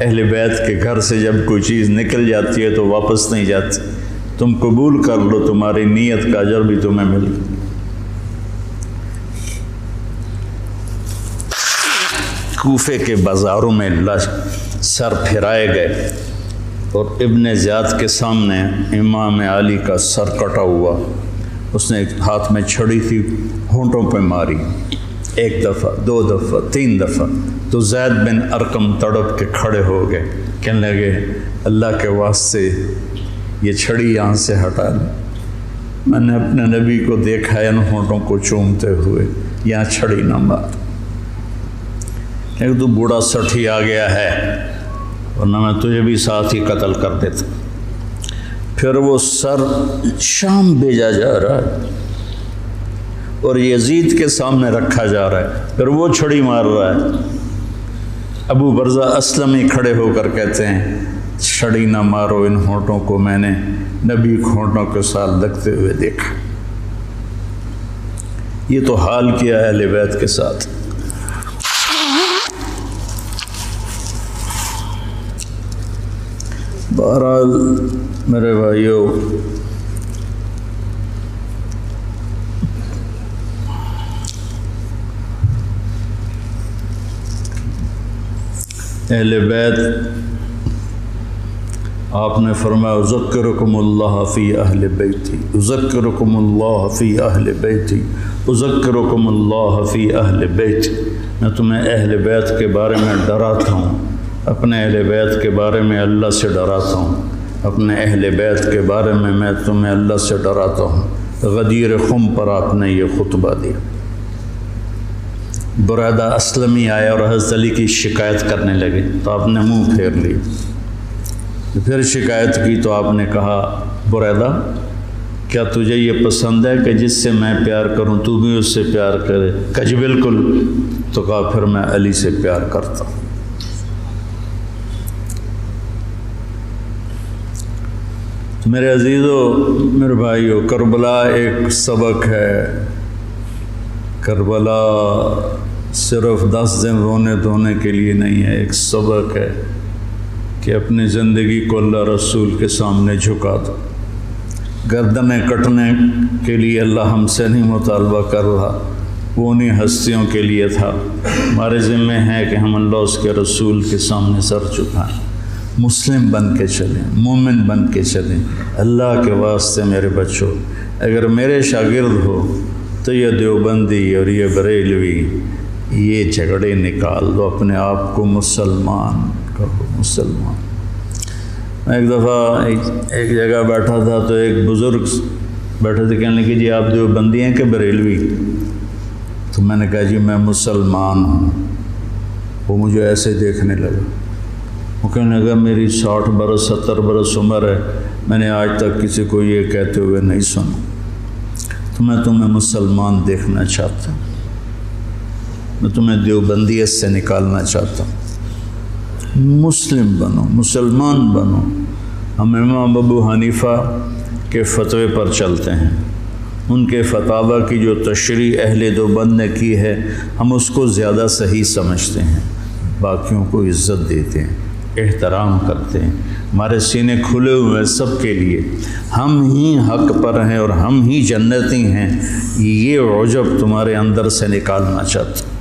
اہل بیت کے گھر سے جب کوئی چیز نکل جاتی ہے تو واپس نہیں جاتی. تم قبول کر لو، تمہاری نیت کا اجر بھی تمہیں مل گیا. کوفے کے بازاروں میں سر پھرائے گئے اور ابن زیاد کے سامنے امام علی کا سر کٹا ہوا. اس نے ہاتھ میں چھڑی تھی، ہونٹوں پہ ماری، 1 دفعہ 2 دفعہ 3 دفعہ. تو زید بن ارقم تڑپ کے کھڑے ہو گئے، کہنے لگے اللہ کے واسطے یہ چھڑی یہاں سے ہٹا لیں. میں نے اپنے نبی کو دیکھا ہے ان ہونٹوں کو چومتے ہوئے، یہاں چھڑی نہ مار. تو بوڑھا سٹھی آ گیا ہے، ورنہ میں تجھے بھی ساتھ ہی قتل کر دیتا. پھر وہ سر شام بھیجا جا رہا ہے اور یزید کے سامنے رکھا جا رہا ہے، پھر وہ چھڑی مار رہا ہے. ابو برزہ اسلمی کھڑے ہو کر کہتے ہیں چھڑی نہ مارو ان ہونٹوں کو، میں نے نبی کو ہونٹوں کے ساتھ لگتے ہوئے دیکھا. یہ تو حال کیا ہے اہل بیت کے ساتھ. بہرحال میرے بھائیوں، اہل بیت آپ نے فرمایا اذکرکم اللہ فی اہل بیتی، اذکرکم اللہ فی اہل بیتی، اذکرکم اللہ فی اہل بیتی. میں تمہیں اہل بیت کے بارے میں ڈراتا ہوں، اپنے اہل بیت کے بارے میں اللہ سے ڈراتا ہوں، اپنے اہل بیت کے بارے میں تمہیں اللہ سے ڈراتا ہوں. غدیر خم پر آپ نے یہ خطبہ دیا. بریدہ اسلمی آیا اور حضرت علی کی شکایت کرنے لگے تو آپ نے منہ پھیر لی. پھر شکایت کی تو آپ نے کہا بریدہ کیا تجھے یہ پسند ہے کہ جس سے میں پیار کروں تو بھی اس سے پیار کرے؟ کہ جی بالکل. تو کہا پھر میں علی سے پیار کرتا ہوں. میرے عزیزو، میرے بھائیو، کربلا ایک سبق ہے. کربلا صرف 10 دن رونے دھونے کے لیے نہیں ہے، ایک سبق ہے کہ اپنی زندگی کو اللہ رسول کے سامنے جھکا دو. گردنیں کٹنے کے لیے اللہ ہم سے نہیں مطالبہ کر رہا، وہ انہیں ہستیوں کے لیے تھا. ہمارے ذمہ ہے کہ ہم اللہ اس کے رسول کے سامنے سر جھکائیں، مسلم بن کے چلیں، مومن بن کے چلیں. اللہ کے واسطے میرے بچوں، اگر میرے شاگرد ہو تو یہ دیوبندی اور یہ بریلوی یہ جھگڑے نکال دو، اپنے آپ کو مسلمان کہو، مسلمان. میں ایک دفعہ ایک جگہ بیٹھا تھا تو ایک بزرگ بیٹھے تھے، کہنے لگے جی آپ دیوبندی ہیں کہ بریلوی؟ تو میں نے کہا جی میں مسلمان ہوں. وہ مجھے ایسے دیکھنے لگا، وہ کہنے لگا میری 60 برس 70 برس عمر ہے، میں نے آج تک کسی کو یہ کہتے ہوئے نہیں سنا. تو میں تمہیں مسلمان دیکھنا چاہتا ہوں، میں تمہیں دیوبندیت سے نکالنا چاہتا ہوں. مسلم بنو، مسلمان بنو. ہم امام ابو حنیفہ کے فتوے پر چلتے ہیں، ان کے فتاوی کی جو تشریح اہل دیوبند نے کی ہے ہم اس کو زیادہ صحیح سمجھتے ہیں، باقیوں کو عزت دیتے ہیں، احترام کرتے ہیں. ہمارے سینے کھلے ہوئے ہیں سب کے لیے، ہم ہی حق پر ہیں اور ہم ہی جنتی ہیں. یہ عجب تمہارے اندر سے نکالنا چاہتا.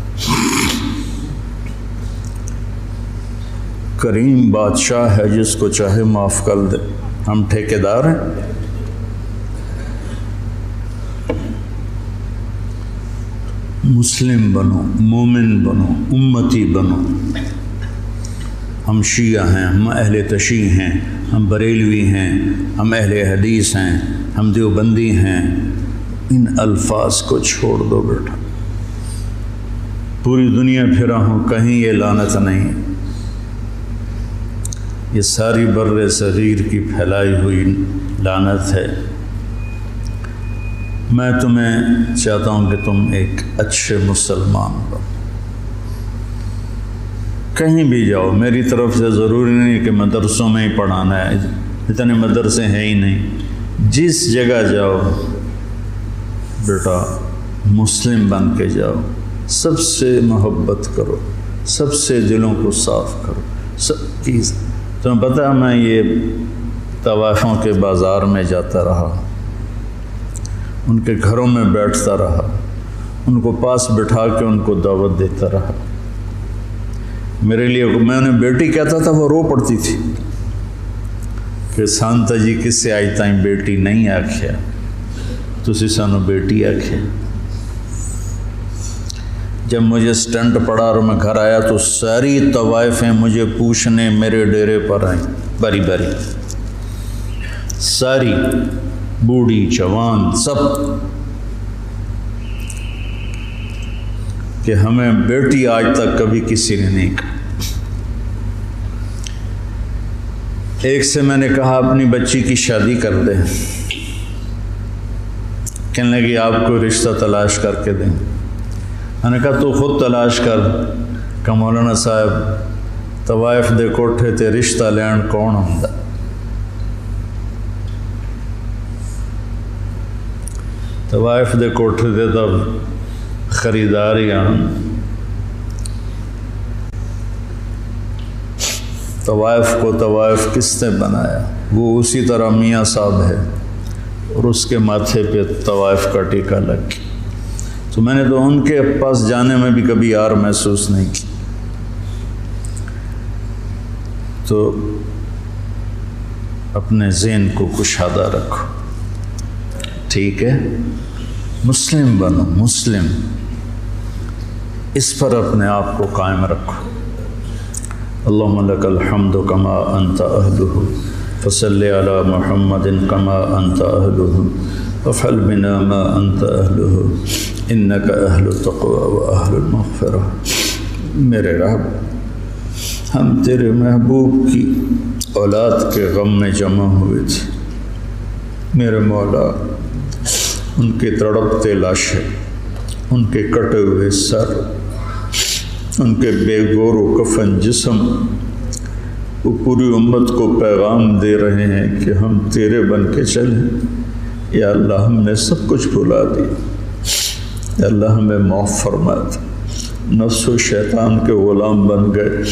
کریم بادشاہ ہے، جس کو چاہے معاف کر دے. ہم ٹھیکیدار ہیں. مسلم بنو، مومن بنو، امتی بنو. ہم شیعہ ہیں، ہم اہل تشیع ہیں، ہم بریلوی ہیں، ہم اہل حدیث ہیں، ہم دیوبندی ہیں. ان الفاظ کو چھوڑ دو بیٹا. پوری دنیا پھرا ہوں، کہیں یہ لعنت نہیں. یہ ساری بر صغیر کی پھیلائی ہوئی لعنت ہے. میں تمہیں چاہتا ہوں کہ تم ایک اچھے مسلمان بنو. کہیں بھی جاؤ، میری طرف سے ضروری نہیں کہ مدرسوں میں ہی پڑھانا ہے، اتنے مدرسے ہیں ہی نہیں. جس جگہ جاؤ بیٹا مسلم بن کے جاؤ. سب سے محبت کرو، سب سے دلوں کو صاف کرو. تمہیں پتہ ہے میں یہ طوائفوں کے بازار میں جاتا رہا، ان کے گھروں میں بیٹھتا رہا، ان کو پاس بٹھا کے ان کو دعوت دیتا رہا۔ میرے لیے میں انہیں بیٹی کہتا تھا، وہ رو پڑتی تھی کہ سانتا جی کس سے آئی تائیں بیٹی نہیں آکھیا، تسی سانو بیٹی آکھیا۔ جب مجھے سٹنٹ پڑا اور میں گھر آیا تو ساری طوائفیں مجھے پوچھنے میرے ڈیرے پر آئیں، باری باری، ساری، بوڑھی جوان سب، کہ ہمیں بیٹی آج تک کبھی کسی نے نہیں کہا۔ ایک سے میں نے کہا اپنی بچی کی شادی کر دیں، کہنے لگی آپ کو رشتہ تلاش کر کے دیں۔ میں نے کہا تو خود تلاش کر، کہ مولانا صاحب طوائف دے کوٹھے تے رشتہ لین کون ہوندا؟ طوائف دے کوٹھے تے تب خریدار ہی آن۔ طوائف کو طوائف کس نے بنایا؟ وہ اسی طرح میاں صاحب ہے، اور اس کے ماتھے پہ طوائف کا ٹیکہ لگ گیا۔ تو میں نے تو ان کے پاس جانے میں بھی کبھی یار محسوس نہیں کی۔ تو اپنے ذہن کو کشادہ رکھو، ٹھیک ہے؟ مسلم بنو، مسلم، اس پر اپنے آپ کو قائم رکھو۔ اللہم لک الحمد کما انت اہلہ فصلی علی محمد کما انت اہلہ وافعل بنا ما انت اہلہ انک اہل التقوی و اہل المغفرہ۔ میرے رب، ہم تیرے محبوب کی اولاد کے غم میں جمع ہوئے تھے، میرے مولا، ان کے تڑپتے لاشیں، ان کے کٹے ہوئے سر، ان کے بے گور و کفن جسم، وہ پوری امت کو پیغام دے رہے ہیں کہ ہم تیرے بن کے چلیں۔ یا اللہ، ہم نے سب کچھ بھلا دیا، یا اللہ ہمیں معاف فرما دے، نفس و شیطان کے غلام بن گئے،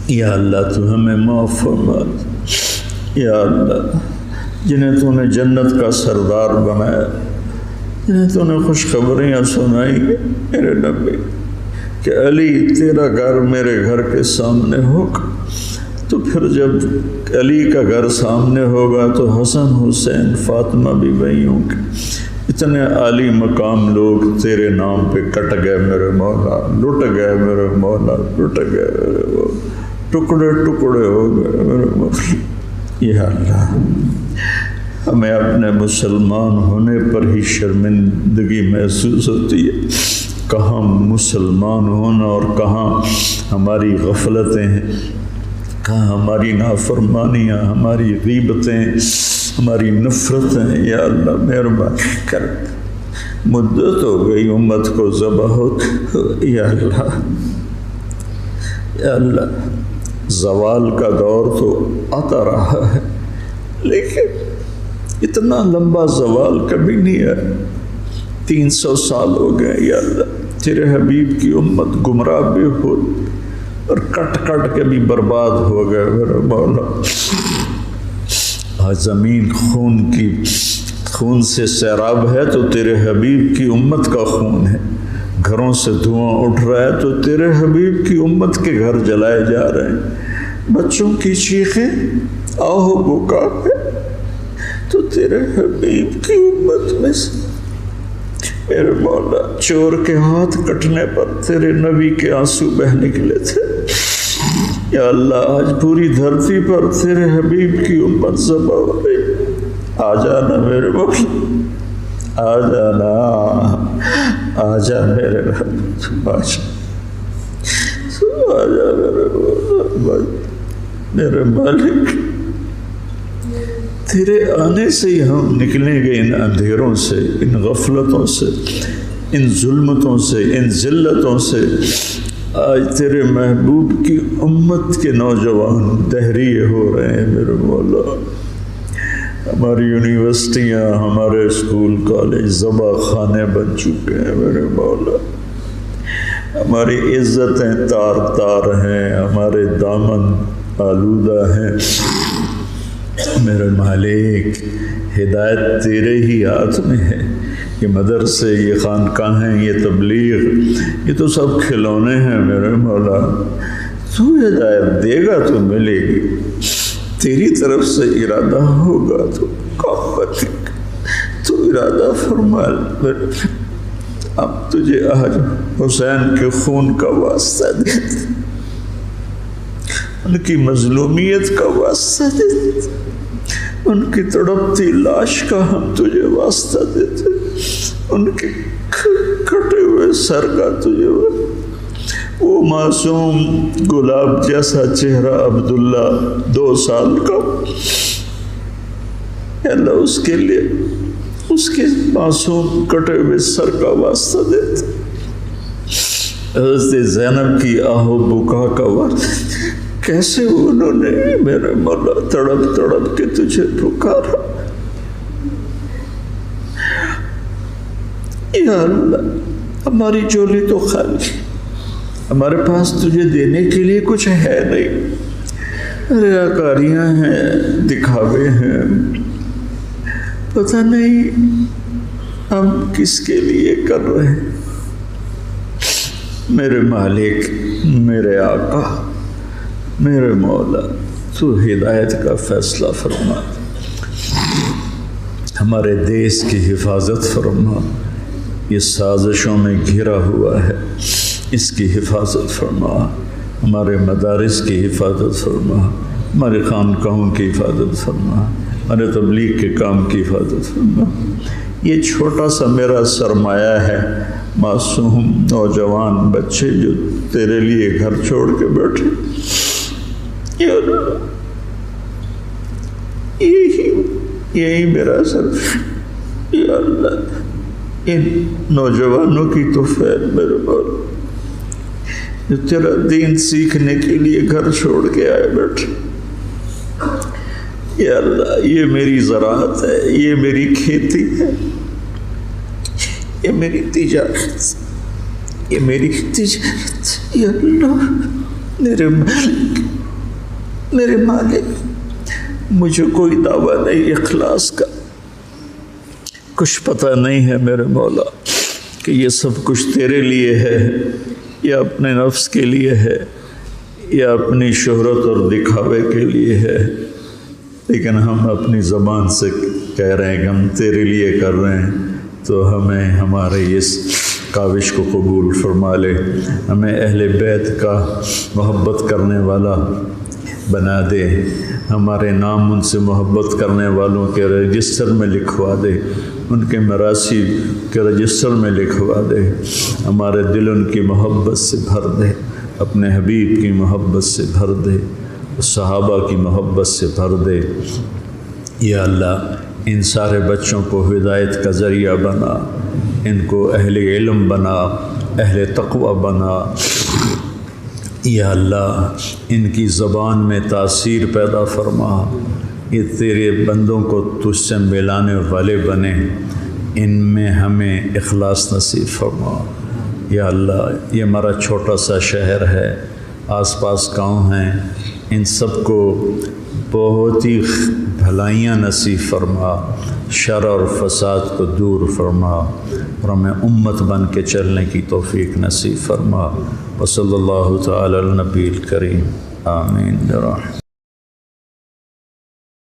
یا اللہ تو ہمیں معاف فرما دے۔ یا اللہ، جنہیں تو نے جنت کا سردار بنایا، جنہیں تو نے خوشخبریاں سنائی میرے نبی کہ علی تیرا گھر میرے گھر کے سامنے ہوگا، تو پھر جب علی کا گھر سامنے ہوگا تو حسن حسین فاطمہ بھی وہیں ہوں گے۔ اتنے عالی مقام لوگ تیرے نام پہ کٹ گئے میرے مولا، لٹ گئے میرے مولا، لٹ گئے میرے مولا، ٹکڑے ٹکڑے ہو گئے میرے مولا۔ یا اللہ، ہمیں اپنے مسلمان ہونے پر ہی شرمندگی محسوس ہوتی ہے، کہاں مسلمان ہونا اور کہاں ہماری غفلتیں ہیں، کہاں ہماری نافرمانیاں، ہماری غیبتیں، ہماری نفرتیں۔ یا اللہ مہربانی کر، مدت ہو گئی امت کو ذبح ہوتے۔ یا اللہ، یا اللہ، زوال کا دور تو آتا رہا ہے، لیکن اتنا لمبا زوال کبھی نہیں ہے۔ 300 سال ہو گئے یا اللہ، تیرے حبیب کی امت گمراہ بھی ہو اور کٹ کٹ کے بھی برباد ہو گئے میرے مولا۔ آج زمین خون سے سیراب ہے تو تیرے حبیب کی امت کا خون ہے، گھروں سے دھواں اٹھ رہا ہے تو تیرے حبیب کی امت کے گھر جلائے جا رہے ہیں، بچوں کی چیخیں آہو بکا ہے تو تیرے حبیب کی امت میں سے میرے مولا چور کے ہاتھ کٹنے پر تیرے نبی کے آنسو بہ نکلے تھے۔ یا اللہ، آج پوری دھرتی پر تیرے حبیب کی امت ذبح ہو گئی، آ جانا میرے مولا، آ جانا، آ جا میرے رب، آ جا میرے مولا، میرے مالک، تیرے آنے سے ہی ہم نکلیں گے ان اندھیروں سے، ان غفلتوں سے، ان ظلمتوں سے، ان ذلتوں سے۔ آج تیرے محبوب کی امت کے نوجوان دہریے ہو رہے ہیں میرے مولا، ہماری یونیورسٹیاں، ہمارے اسکول کالج ذبح خانے بن چکے ہیں میرے مولا۔ ہماری عزتیں تار تار ہیں، ہمارے دامن آلودہ ہیں۔ میرے مالک، ہدایت تیرے ہی ہاتھ میں ہے۔ یہ مدرسے، یہ خانقاہیں، یہ تبلیغ، یہ تو سب کھلونے ہیں میرے مولا۔ تو ہدایت دے گا تو ملے گی، تیری طرف سے ارادہ ہوگا تو کام بنے گا۔ تو ارادہ فرما۔ اب تجھے آج حسین کے خون کا واسطہ دیتے، ان کی مظلومیت کا واسطہ دیتے، ان کی تڑپتی لاش کا ہم تجھے واسطہ دیتے، ان کے کٹے ہوئے سر کا تجھے وہ معصوم گلاب جیسا چہرہ عبداللہ 2 سال کا، اللہ اس کے لیے اس کے معصوم کٹے ہوئے سر کا واسطہ دیتے، حضرت زینب کی آہو بکا کا واسطہ، کیسے انہوں نے میرے مولا تڑپ تڑپ کے تجھے پکارا۔ یا اللہ، ہماری جھولی تو خالی، ہمارے پاس تجھے دینے کے لیے کچھ ہے نہیں، ریاکاریاں ہیں، دکھاوے ہیں، پتہ نہیں ہم کس کے لیے کر رہے ہیں۔ میرے مالک، میرے آقا، میرے مولا، تو ہدایت کا فیصلہ فرما، ہمارے دیس کی حفاظت فرما، یہ سازشوں میں گھرا ہوا ہے، اس کی حفاظت فرما، ہمارے مدارس کی حفاظت فرما، ہمارے خانقاہوں کی حفاظت فرما، ہمارے تبلیغ کے کام کی حفاظت فرما۔ یہ چھوٹا سا میرا سرمایہ ہے، معصوم نوجوان بچے جو تیرے لیے گھر چھوڑ کے بیٹھے، یا اللہ، یہی میرا سر، یا اللہ ان نوجوانوں کی تو فیض میرے مولا، جو تیرا دین سیکھنے کے لیے گھر چھوڑ کے آئے بیٹھے، یا اللہ یہ میری زراعت ہے، یہ میری کھیتی ہے، یہ میری تجارت، یہ میری تجارت، یا اللہ میرے مالک، مجھے کوئی دعویٰ نہیں اخلاص کا، کچھ پتہ نہیں ہے میرے مولا کہ یہ سب کچھ تیرے لیے ہے یا اپنے نفس کے لیے ہے یا اپنی شہرت اور دکھاوے کے لیے ہے، لیکن ہم اپنی زبان سے کہہ رہے ہیں کہ ہم تیرے لیے کر رہے ہیں، تو ہمیں ہمارے اس کاوش کو قبول فرما لے، ہمیں اہل بیت کا محبت کرنے والا بنا دے، ہمارے نام ان سے محبت کرنے والوں کے رجسٹر میں لکھوا دے، ان کے مراثی کے رجسٹر میں لکھوا دے، ہمارے دل ان کی محبت سے بھر دے، اپنے حبیب کی محبت سے بھر دے، صحابہ کی محبت سے بھر دے۔ یا اللہ ان سارے بچوں کو ہدایت کا ذریعہ بنا، ان کو اہل علم بنا، اہل تقوی بنا، یا اللہ ان کی زبان میں تاثیر پیدا فرما، یہ تیرے بندوں کو تجھ سے ملانے والے بنے، ان میں ہمیں اخلاص نصیب فرما۔ یا اللہ یہ ہمارا چھوٹا سا شہر ہے، آس پاس گاؤں ہیں، ان سب کو بہت ہی بھلائیاں نصیب فرما، شر اور فساد کو دور فرما، اور ہمیں امت بن کے چلنے کی توفیق نصیب فرما۔ وصلی اللہ تعالی علی النبی الکریم، آمین برحمتہ۔